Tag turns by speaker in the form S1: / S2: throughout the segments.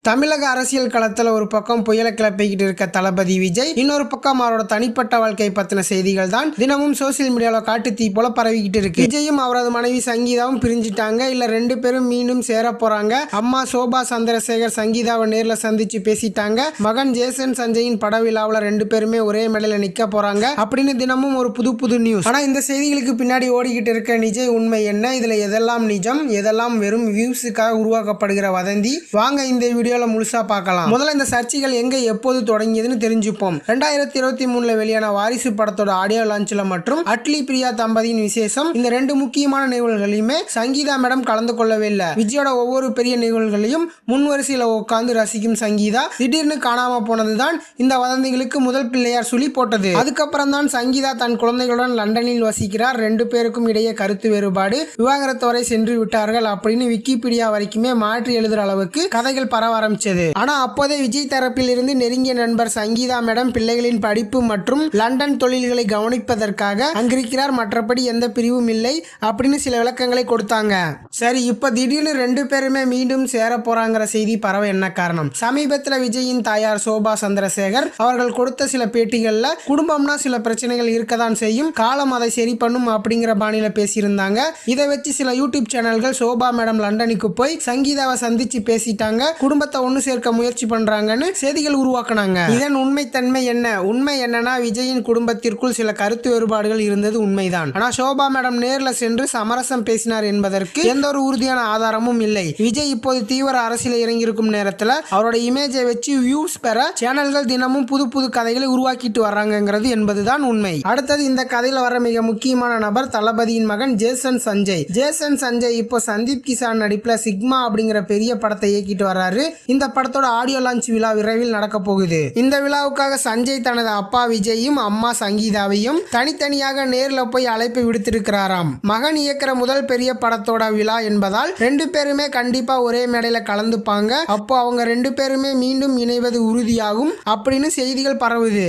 S1: தமிழக அரசியல் களத்துல ஒரு பக்கம் புயலை கிளப்பிக்கிட்டு இருக்க தளபதி விஜய், இன்னொரு பக்கம் அவரோட தனிப்பட்ட வாழ்க்கை பத்தின செய்திகள் தான் தினமும் சோசியல் மீடியால காட்டு தீ போல பரவிக்கிட்டு இருக்கு. விஜயும் அவரது மனைவி சங்கீதாவும் பிரிஞ்சிட்டாங்க, இல்ல ரெண்டு பேரும் மீண்டும் சேர போறாங்க. அம்மா சோபா சந்திரசேகர் சங்கீதாவை நேர்ல சந்திச்சு பேசிட்டாங்க. மகன் ஜேசன் சஞ்சயின் பட விழாவில் ரெண்டு பேருமே ஒரே மேடையில நிக்க போறாங்க அப்படின்னு தினமும் ஒரு புது நியூஸ். ஆனா இந்த செய்திகளுக்கு பின்னாடி ஓடிக்கிட்டு இருக்க நிஜ உண்மை என்ன? இதுல எதெல்லாம் நிஜம், எதெல்லாம் வெறும் வியூஸுக்காக உருவாக்கப்படுகிற வதந்தி? வாங்க இந்த வீடியோ முழுசா பார்க்கலாம். முதல்ல இந்த சர்ச்சைகள் எங்க எப்போது தொடங்கியதுன்னு தெரிஞ்சுப்போம். 2023 வெளியான வாரிசு படத்தோட ஆடியோ லான்ச்ல மற்றும் அட்லி பிரியா தம்பதியின் விசேஷம், இந்த ரெண்டு முக்கியமான நிகழ்வுகளையுமே சங்கீதா மேடம் கலந்து கொள்ளவே இல்லை. விஜயோட ஒவ்வொரு பெரிய நிகழ்வுகளையும் முன்வரிசையில உட்கார்ந்து ரசிக்கும் சங்கீதா திடீர்னு காணாம போனதுதான் இந்த வதந்திகளுக்கு முதல் பிள்ளையார் சொல்லி போட்டது. அதுக்கப்புறம் தான் சங்கீதா தன் குழந்தைகளுடன் லண்டனில் வசிக்கிறார், ரெண்டு பேருக்கும் இடையே கருத்து வேறுபாடு, விவாகரத்து வரை சென்று விட்டார்கள் அப்படின்னு விக்கிபீடியா வரைக்குமே மாற்றி எழுதுற அளவுக்கு கதைகள் பரவ ஆரம்பிச்சது. ஆனா அப்போதே விஜய் தரப்பில் இருந்து நெருங்கிய நண்பர் சங்கீதா மேடம் பிள்ளைகளின் படிப்பு மற்றும் லண்டன் தொழில்களை கவனிப்பதற்காக அங்கிருக்கிறார், மற்றபடி எந்த பிரிவும் இல்லை அப்படின்னு சில விளக்கங்களை கொடுத்தாங்க. சரி, இப்ப திடீர்னு ரெண்டு பேருமே மீண்டும் சேர போறாங்கிற செய்தி பரவ என்ன காரணம்? சமீபத்தில் விஜயின் தாயார் சோபா சந்திரசேகர் அவர்கள் கொடுத்த சில பேட்டிகள்ல குடும்பம்னா சில பிரச்சனைகள் இருக்கதான் செய்யும், காலம் அதை சரி பண்ணும் அப்படிங்கிற பாணியில பேசியிருந்தாங்க. இதை வச்சு சில யூடியூப் சேனல்கள் சோபா மேடம் லண்டனுக்கு போய் சங்கீதாவை சந்திச்சு பேசிட்டாங்க, குடும்பத்தை ஒன்னு சேர்க்க முயற்சி பண்றாங்கன்னு செய்திகள் உருவாக்குனாங்க. இதன் உண்மைத்தன்மை என்ன? உண்மை என்னன்னா, விஜயின் குடும்பத்திற்குள் சில கருத்து வேறுபாடுகள் இருந்தது உண்மைதான். ஆனா சோபா மேடம் நேர்ல சென்று சமரசம் பேசினார் என்பதற்கு எந்த ஒரு உறுதியான ஆதாரமும் இல்லை. விஜய் இப்போது தீவிர அரசியல் இறங்கியிருக்கும் நேரத்தில் அவரோட இமேஜை வச்சு வியூஸ் பெற சேனல்கள் தினமும் புது கதைகளை உருவாக்கிட்டு வர்றாங்கிறது என்பதுதான் உண்மை. அடுத்தது இந்த கதையில வர மிக முக்கியமான நபர் தளபதியின் மகன் ஜேசன் சஞ்சய். ஜேசன் சஞ்சய் இப்போ சந்தீப் கிசான் நடிப்புல சிக்மா அப்படிங்கிற பெரிய படத்தை இயக்கிட்டு வர்றாரு. இந்த படத்தோட ஆடியோ லான்ச் விழா விரைவில் நடக்க போகுது. இந்த விழாவுக்காக சஞ்சய் தனது அப்பா விஜயும் அம்மா சங்கீதாவையும் தனித்தனியாக நேர்ல போய் அழைப்பு விடுத்திருக்கிறாராம். மகன் இயக்கிற முதல் பெரிய படத்தோட விழா என்பதால் ரெண்டு பேருமே கண்டிப்பா ஒரே மேடையில கலந்துப்பாங்க. அப்போ அவங்க ரெண்டு பேருமே மீண்டும் இணைவது உறுதியாகும் அப்படின்னு செய்திகள் பரவுது.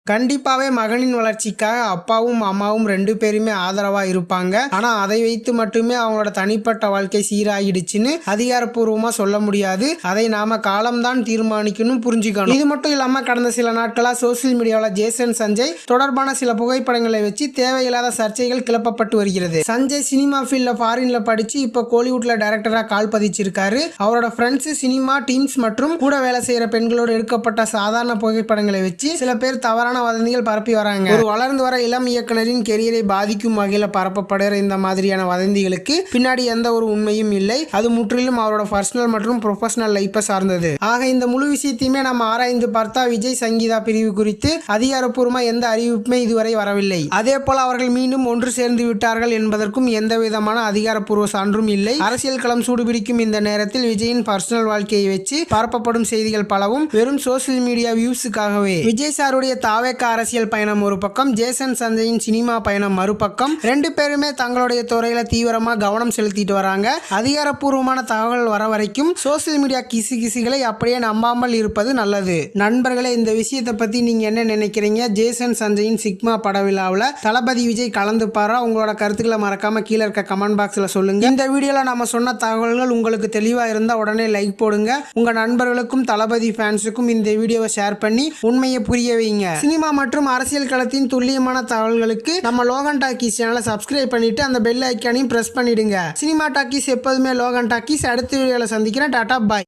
S1: கண்டிப்பாவே மகனின் வளர்ச்சிக்காக அப்பாவும் அம்மாவும் ரெண்டு பேருமே ஆதரவா இருப்பாங்க. ஆனா அதை வைத்து மட்டுமே அவங்களோட தனிப்பட்ட வாழ்க்கை சீராகிடுச்சுன்னு அதிகாரப்பூர்வமா சொல்ல முடியாது. அதை நாம காலம்தான் தீர்மானிக்கணும், புரிஞ்சுக்கணும். இது மட்டும் இல்லாம கடந்த சில நாட்களா சோசியல் மீடியாவில் ஜேசன் சஞ்சய் தொடர்பான சில புகைப்படங்களை வச்சு தேவையில்லாத சர்ச்சைகள் கிளப்பப்பட்டு வருகிறது. சஞ்சய் சினிமா ஃபீல்ட்ல ஃபாரின்ல படிச்சு இப்ப கோலிவுட்ல டைரக்டரா கால் பதிச்சிருக்காரு. அவரோட ஃப்ரெண்ட்ஸ், சினிமா டீம்ஸ் மற்றும் கூட வேலை செய்யற பெண்களோடு எடுக்கப்பட்ட சாதாரண புகைப்படங்களை வச்சு சில பேர் தவறான வதந்திகள் பரப்பி வராங்க. ஒரு வளர்ந்து வர இளம் இயக்குனரின் கெரியரை பாதிக்கும் வகையில் பரப்பப்படுகிற இந்த மாதிரியான வதந்திகளுக்கு பின்னாடி எந்த ஒரு உண்மையும் இல்லை. அது முற்றிலும் அவரோட பர்சனல் மற்றும் ப்ரொஃபஷனல் லைஃபை சார்ந்தது. ஆக இந்த முழு விஷயத்தையுமே நம்ம ஆராய்ந்து பார்த்தா விஜய் சங்கீதா பிரிவு குறித்து அதிகாரப்பூர்வமா எந்த அறிவிப்புமே இதுவரை வரவில்லை. அதே போல அவர்கள் மீண்டும் ஒன்று சேர்ந்து விட்டார்கள் என்பதற்கும் எந்த விதமான அதிகாரப்பூர்வ சான்றும் இல்லை. அரசியல் களம் சூடுபிடிக்கும் இந்த நேரத்தில் விஜயின் பர்சனல் வாழ்க்கையை வச்சு பரப்பப்படும் செய்திகள் பலவும் வெறும் சோசியல் மீடியா வியூஸுக்காகவே. விஜய் சாருடைய அரசியல் பயணம் ஒரு பக்கம், ஜேசன் சஞ்சயின் சினிமா பயணம் மறுபக்கம். ரெண்டு பேருமே தங்களுடைய துறையில தீவிரமா கவனம் செலுத்திட்டு வராங்க. அதிகாரப்பூர்வமான தகவல் வர வரைக்கும் சோசியல் மீடியா கிசுகிசுகளை அப்படியே நம்பாமல் இருப்பது நல்லது. நண்பர்களே, இந்த விஷயத்தை பத்தி நீங்க என்ன நினைக்கிறீங்க? ஜேசன் சஞ்சயின் சிக்மா பட விழாவில் தளபதி விஜய் கலந்து பாரா? உங்களோட கருத்துக்களை மறக்காம கீழே இருக்க கமெண்ட் பாக்ஸ்ல சொல்லுங்க. இந்த வீடியோல நம்ம சொன்ன தகவல்கள் உங்களுக்கு தெளிவா இருந்தா உடனே லைக் போடுங்க. உங்க நண்பர்களுக்கும் தளபதி ஃபேன்ஸுக்கும் இந்த வீடியோவை ஷேர் பண்ணி உண்மையை புரிய வைங்க. சினிமா மற்றும் அரசியல் களத்தின் துல்லியமான தகவல்களுக்கு நம்ம லோகன் டாக்கீஸ் சேனலை சப்ஸ்கிரைப் பண்ணிட்டு அந்த பெல் ஐக்கானையும் பிரஸ் பண்ணிடுங்க. சினிமா டாக்கீஸ் எப்போதுமே லோகன் டாக்கீஸ். அடுத்த வீடியோல சந்திக்கிறேன். டாடா பாய்.